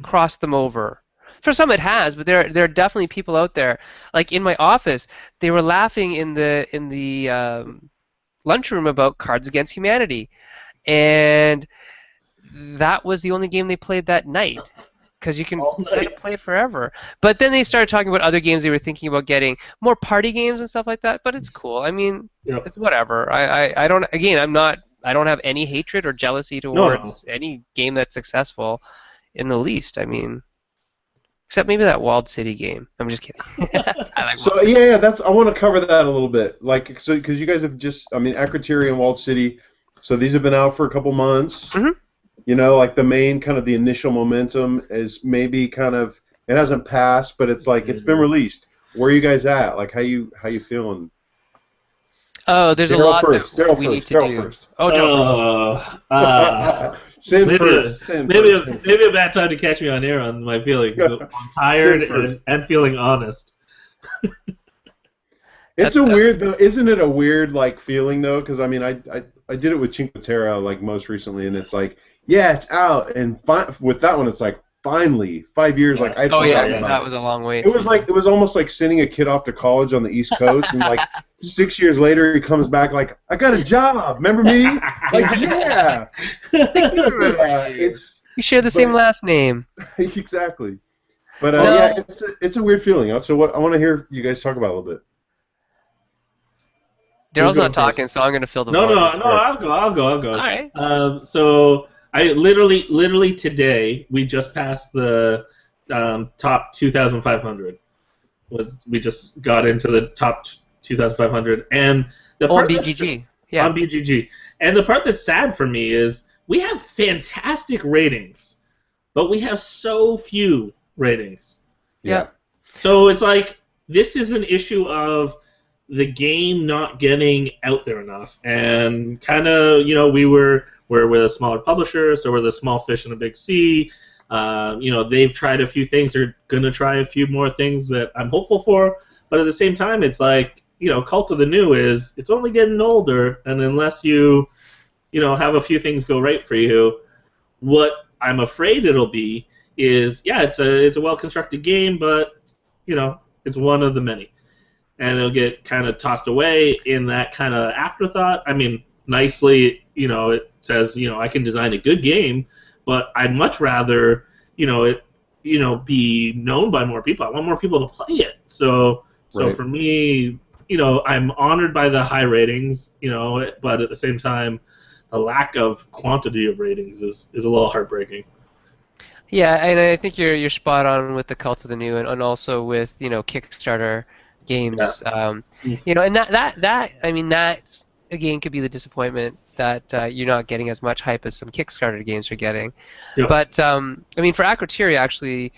crossed them over. For some it has, but there are definitely people out there. Like in my office, they were laughing in the lunchroom about Cards Against Humanity, and that was the only game they played that night. Because you can play it forever. But then they started talking about other games they were thinking about getting, more party games and stuff like that. But it's cool. I mean, it's whatever. I don't. Again, I don't have any hatred or jealousy towards any game that's successful, in the least. I mean, Except maybe that Walled City game. I'm just kidding. I like So Walled City. yeah, I want to cover that a little bit, like so because you guys have just, I mean, Akrotiri and Walled City, so these have been out for a couple months. Mhm. You know, like the main kind of the initial momentum is maybe kind of it hasn't passed, but it's like it's been released. Where are you guys at? Like how you feeling? Oh, there's a Daryl lot first. that Daryl we need first. to Daryl do. first. Oh, Daryl first. Sin maybe first. maybe a bad time to catch me on air on my feelings. I'm tired Sin first. and feeling honest. It's a weird though, isn't it a weird like feeling though? Because I mean, I did it with Cinque Terre like most recently, and it's like, yeah, it's out, and with that one, it's like finally 5 years. Like I Oh yeah, forgotten about that it. was a long wait. It was almost like sending a kid off to college on the East Coast, and like 6 years later, he comes back like, I got a job. Remember me? Like yeah, it's We share the same last name. exactly. But No. yeah, it's a weird feeling. So what I want to hear you guys talk about a little bit. Daryl's going not talking, so I'm going to fill the No, void. I'll go. All right. So I literally today we just passed the top 2,500. We just got into the top 2,500, and the On part that's- BGG. Yeah. on BGG. And the part that's sad for me is we have fantastic ratings, but we have so few ratings. Yeah. So it's like this is an issue of the game not getting out there enough, and kind of we're with a smaller publisher, so we're the small fish in a big sea. They've tried a few things. They're gonna try a few more things that I'm hopeful for, but at the same time, it's like Cult of the New it's only getting older, and unless you have a few things go right for you, what I'm afraid it'll be is it's a well constructed game, but it's one of the many. And it'll get kind of tossed away in that kind of afterthought. I mean, nicely, it says, I can design a good game, but I'd much rather, it, be known by more people. I want more people to play it. So Right. for me, I'm honored by the high ratings, but at the same time, the lack of quantity of ratings is a little heartbreaking. Yeah, and I think you're spot on with the Cult of the New, and also with Kickstarter games. And that I mean that again could be the disappointment that you're not getting as much hype as some Kickstarter games are getting. Yeah. But I mean for Akrotiri actually,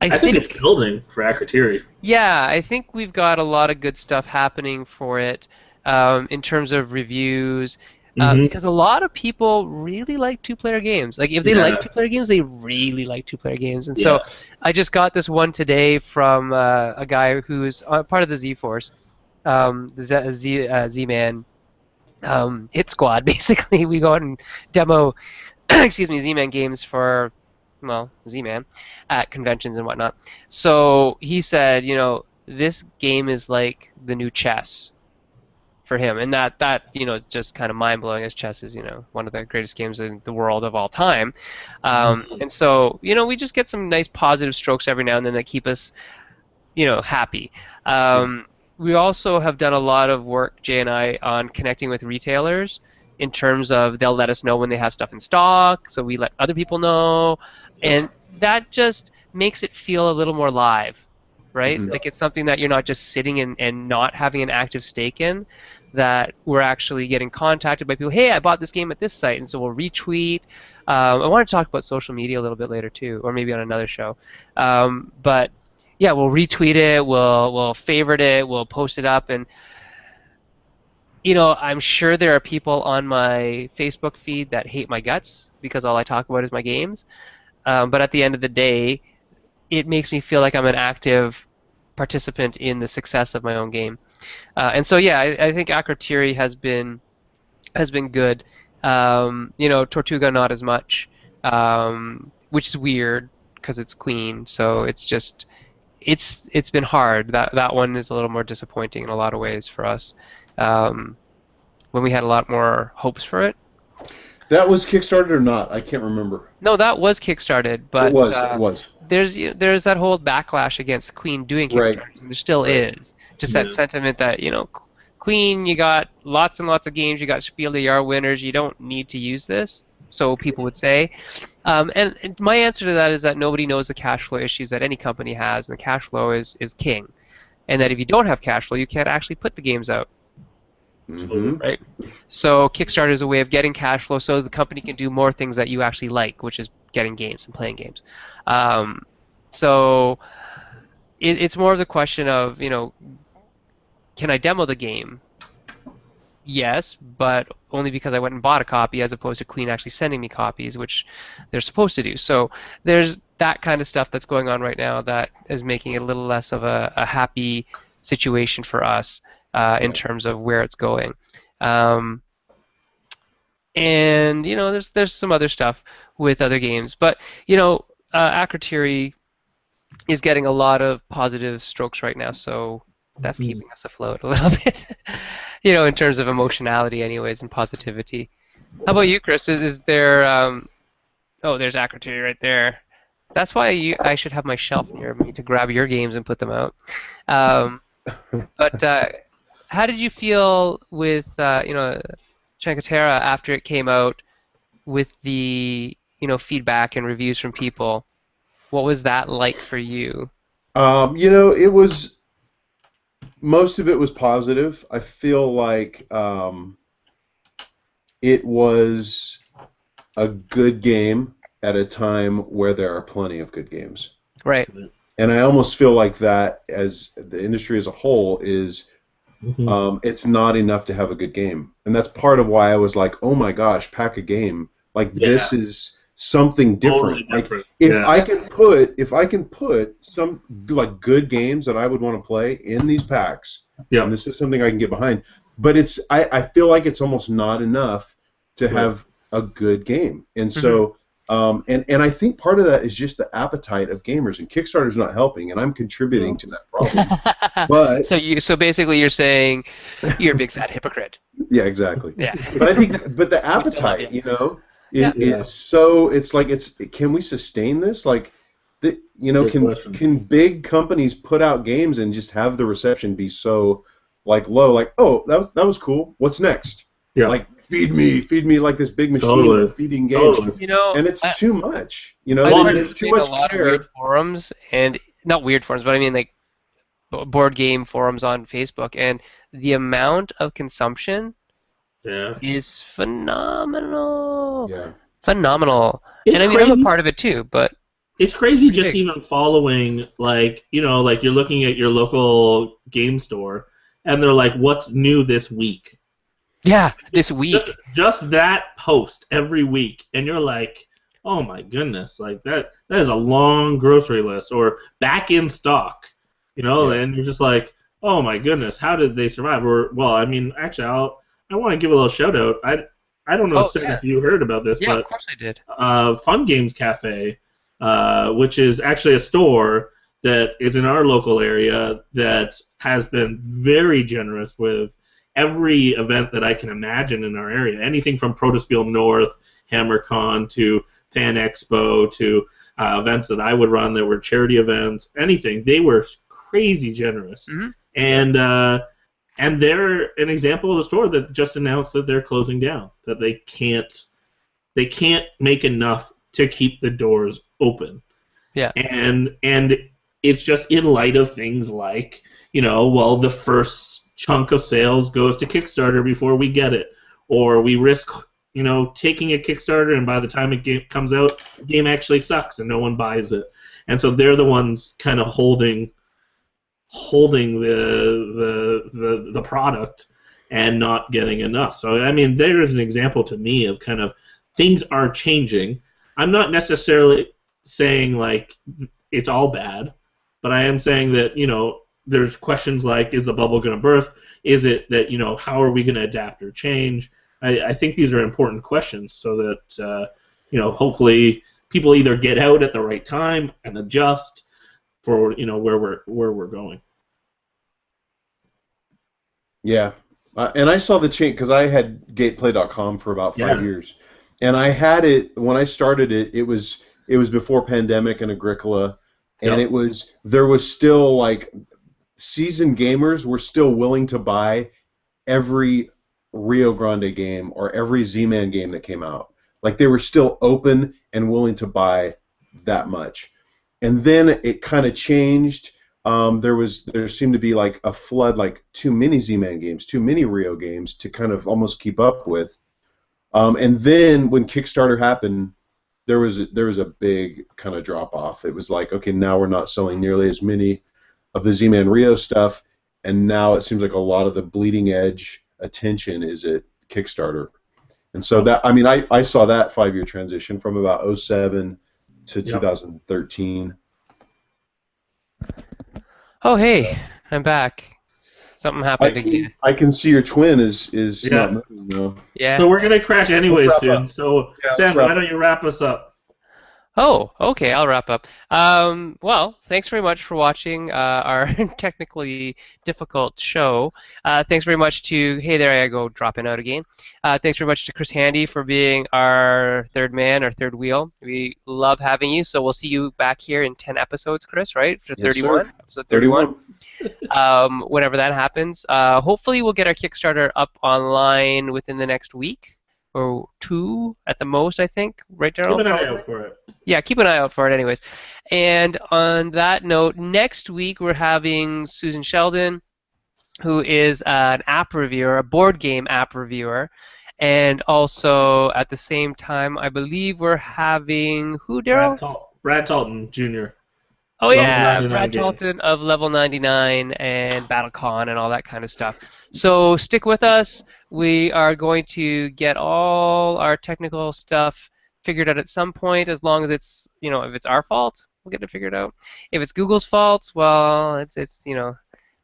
I think it's building for Akrotiri. Yeah, I think we've got a lot of good stuff happening for it in terms of reviews. Because a lot of people really like two-player games. Like, if they like two-player games, they really like two-player games. And so I just got this one today from a guy who's part of the Z-Force, the Z-Man Hit Squad, basically. We go out and demo, Z-Man games for, Z-Man at conventions and whatnot. So he said, this game is like the new chess for him, and that is just kind of mind-blowing, as chess is one of the greatest games in the world of all time. And so we just get some nice positive strokes every now and then that keep us happy. We also have done a lot of work, Jay and I, on connecting with retailers in terms of they'll let us know when they have stuff in stock, so we let other people know, and that just makes it feel a little more live, right? Like it's something that you're not just sitting and not having an active stake in, that we're actually getting contacted by people, hey, I bought this game at this site, and so we'll retweet. I want to talk about social media a little bit later too, or maybe on another show. But yeah, we'll retweet it, we'll favorite it, we'll post it up, and I'm sure there are people on my Facebook feed that hate my guts because all I talk about is my games. But at the end of the day, it makes me feel like I'm an active participant in the success of my own game. And so I think Akrotiri has been good. Tortuga not as much, which is weird because it's Queen. So it's just it's been hard. That one is a little more disappointing in a lot of ways for us. When we had a lot more hopes for it. That was Kickstarted or not? I can't remember. No, that was Kickstarted, but it was. There's that whole backlash against Queen doing Kickstarters. Right. There still is. Just that sentiment that Queen, you got lots and lots of games, you got Spiel des Jahres winners, you don't need to use this. so people would say. And my answer to that is that nobody knows the cash flow issues that any company has, and the cash flow is king. And that if you don't have cash flow, you can't actually put the games out. Mm-hmm. Right? So Kickstarter is a way of getting cash flow so the company can do more things that you actually like, which is getting games and playing games. So it's more of the question of, can I demo the game? Yes, but only because I went and bought a copy as opposed to Queen actually sending me copies, which they're supposed to do. So there's that kind of stuff that's going on right now that is making it a little less of a happy situation for us in terms of where it's going. And there's some other stuff with other games, but Akrotiri is getting a lot of positive strokes right now, so that's keeping us afloat a little bit, in terms of emotionality, anyways, and positivity. How about you, Chris? Is there? Oh, there's Akrotiri right there. That's why I should have my shelf near me to grab your games and put them out. But how did you feel with Chankatera after it came out with the feedback and reviews from people? What was that like for you? It was, most of it was positive. I feel like it was a good game at a time where there are plenty of good games. Right. And I almost feel like that, as the industry as a whole, is it's not enough to have a good game. And that's part of why I was like, oh my gosh, pack a game. Like, this is something different. Totally different. If I can put some like good games that I would want to play in these packs, and this is something I can get behind. But I feel like it's almost not enough to have a good game. And so and I think part of that is just the appetite of gamers, and Kickstarter's not helping, and I'm contributing to that problem. But so basically you're saying you're a big fat hypocrite. Yeah, exactly. Yeah. But I think the appetite, is so, it's like, can we sustain this? Like, can big companies put out games and just have the reception be so like low, like, oh, that was cool, what's next? Yeah. Like, feed me like this big machine feeding games. And it's too much. There's too much a lot of weird forums, and not weird forums, but I mean like board game forums on Facebook, and the amount of consumption is phenomenal. Yeah. Phenomenal. It's and I mean, I'm a part of it too, but it's crazy just even following, like, like you're looking at your local game store, and they're like, what's new this week? Yeah, this week. Just that post every week, and you're like, oh my goodness, like that is a long grocery list, or back in stock, and you're just like, oh my goodness, how did they survive? Or, well, I mean, actually, I want to give a little shout out. I don't know if you heard about this, but of course I did. Fun Games Cafe, which is actually a store that is in our local area that has been very generous with every event that I can imagine in our area. Anything from Protospiel North, HammerCon, to Fan Expo, to events that I would run that were charity events, anything. They were crazy generous. And they're an example of a store that just announced that they're closing down, that they can't make enough to keep the doors open. Yeah. And it's just in light of things like, the first chunk of sales goes to Kickstarter before we get it, or we risk, taking a Kickstarter, and by the time it comes out, the game actually sucks and no one buys it. And so they're the ones kind of holding the product and not getting enough. So I mean, there's an example to me of kind of things are changing. I'm not necessarily saying like it's all bad, but I am saying that there's questions like, is the bubble going to burst? Is it that how are we going to adapt or change? I think these are important questions, so that hopefully people either get out at the right time and adjust for where we're going. Yeah, and I saw the change because I had gateplay.com for about 5 years, and I had it when I started it. It was before pandemic and Agricola, and there was still like seasoned gamers were still willing to buy every Rio Grande game or every Z-Man game that came out. Like they were still open and willing to buy that much. And then it kind of changed. There seemed to be like a flood, like too many Z-Man games, too many Rio games to kind of almost keep up with. And then when Kickstarter happened, there was a big kind of drop off. It was like, okay, now we're not selling nearly as many of the Z-Man Rio stuff, and now it seems like a lot of the bleeding edge attention is at Kickstarter. And so that, I mean, I saw that 5-year transition from about '07 to 2013. Oh, hey, I'm back. Something happened again. I can see your twin is not moving though. Yeah. So we're gonna crash anyways Let's wrap soon. up. So Yeah, Sam, let's wrap why don't you wrap us up? Oh, okay, I'll wrap up. Well, thanks very much for watching our technically difficult show. Thanks very much to, hey, there I go, dropping out again. Thanks very much to Chris Handy for being our third man, our third wheel. We love having you, so we'll see you back here in 10 episodes, Chris, right? For 31? Sir. Episode 31. Whenever that happens. Hopefully we'll get our Kickstarter up online within the next week. Or 2 at the most, I think. Right, Daryl? Keep an eye out for it. Yeah, keep an eye out for it anyways. And on that note, next week we're having Susan Sheldon, who is an app reviewer, a board game app reviewer. And also, at the same time, I believe we're having, who, Daryl? Brad Talton Jr. Oh, Level yeah, 99 Brad games. Talton of Level 99 and BattleCon and all that kind of stuff. So stick with us. We are going to get all our technical stuff figured out at some point, as long as it's, if it's our fault, we'll get it figured out. If it's Google's fault, well, it's I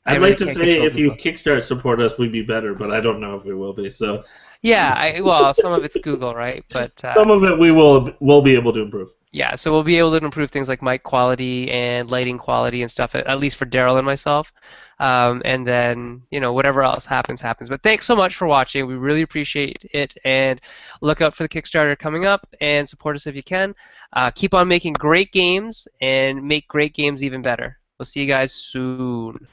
I'd really like to can't say control if you Google. Kickstart support us, we'd be better, but I don't know if we will be. So Yeah, well, some of it's Google, right? But some of it we will be able to improve. yeah, so we'll be able to improve things like mic quality and lighting quality and stuff, at least for Daryl and myself. And then, whatever else happens. But thanks so much for watching. We really appreciate it. And look out for the Kickstarter coming up and support us if you can. Keep on making great games and make great games even better. We'll see you guys soon.